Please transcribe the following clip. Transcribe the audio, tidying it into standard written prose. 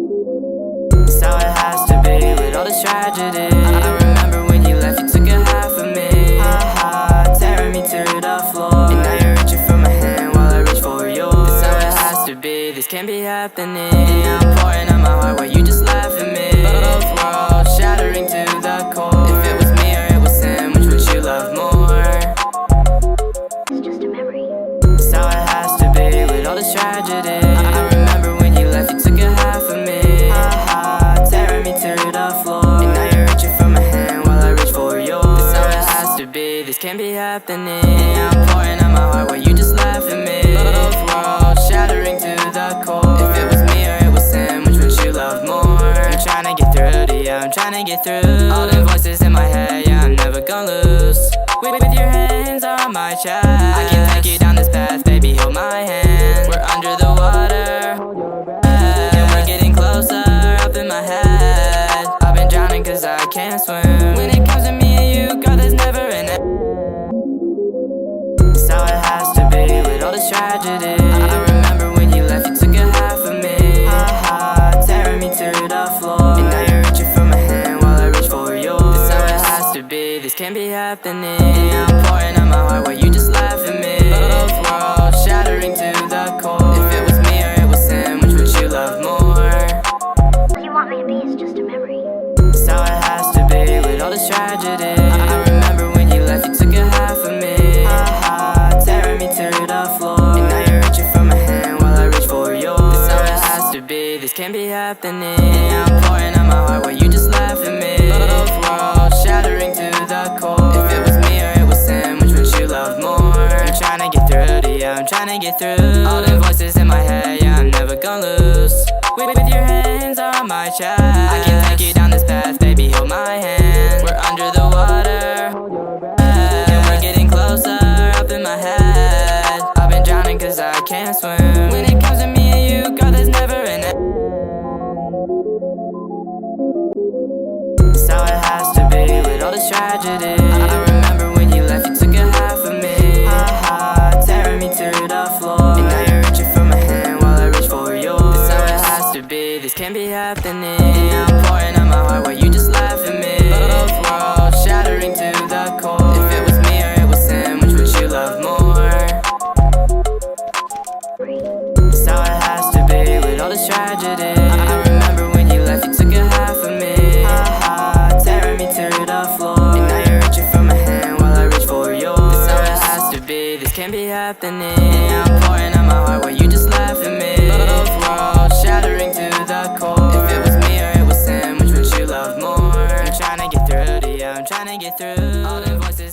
It's how it has to be with all this tragedy. I remember when you left, you took a half of me, tearing me to the floor. And now you're reaching for my hand while I reach for yours. It's how it has to be, this can't be happening. I'm pouring out my heart while you just laugh at me. Both worlds shattering to the core. If it was me or it was him, which would you love more? It's just a memory. It's how it has to be with all this tragedy. I remember when you left, you took a half of me, tearing me to the floor. And now you're reaching for my hand while I reach for yours. It's how it has to be, this can't be happening. I'm pouring out my heart while you just laugh at me. Both worlds shattering to the core. If it was me or it was him, which would you love more? I'm trying to get through to you, I'm trying to get through. All the voices in my head, yeah, I'm never gonna lose. With your hands on my chest, I can take you down this path, baby, hold my hand. We're under the water, and we're getting closer, up in my head. I've been drowning cause I can't swim. When it comes to me and you, girl, there's never an end. It's how it has to be with all this tragedy. I remember when you left, you took a half of me, tearing me to the floor. And now you're reaching for my hand while I reach for yours. It's how it has to be, this can't be happening. I'm pouring out my heart while you just laugh at me. Both worlds shattering to the core. If it was me or it was him, which would you love more? What you want me to be is just a memory. It's how it has to be with all this tragedy. I remember when you left, you took a half of me, tearing me to the floor. And now you're reaching for my hand while I reach for yours. It's how it has to be, this can't be happening. I'm pouring out my heart while you just laugh at me. Both worlds shattering to the core. If it was me or it was him, which would you love more? I'm trying to get through to you, I'm trying to get through. All the voices in my head, yeah, I'm never gonna lose. With your hands on my chest, I can take you down this path, baby, hold my hand. We're under the water, and we're getting closer, up in my head. I've been drowning cause I can't swim. When it comes to me and you, girl, there's never an end. It's how it has to be with all this tragedy. I remember when you left, you took a half of me, tearing me to the floor. And now you're reaching for my hand while I reach for yours. It's how it has to be, this can't be happening. I'm pouring out my heart while you just laugh at me. Both worlds shattering to the core. If it was me or it was him, which would you love more? It's how it has to be with all this tragedy. I remember when you left, you took a half of me, tearing me to the floor. And now you're reaching for my hand while I reach for yours. It's how it has to be, this can't be happening. I'm pouring out my heart while you just laugh at me. Both worlds shattering to the core. If it was me or it was him, which would you love more? I'm trying to get through to you, I'm trying to get through. All the voices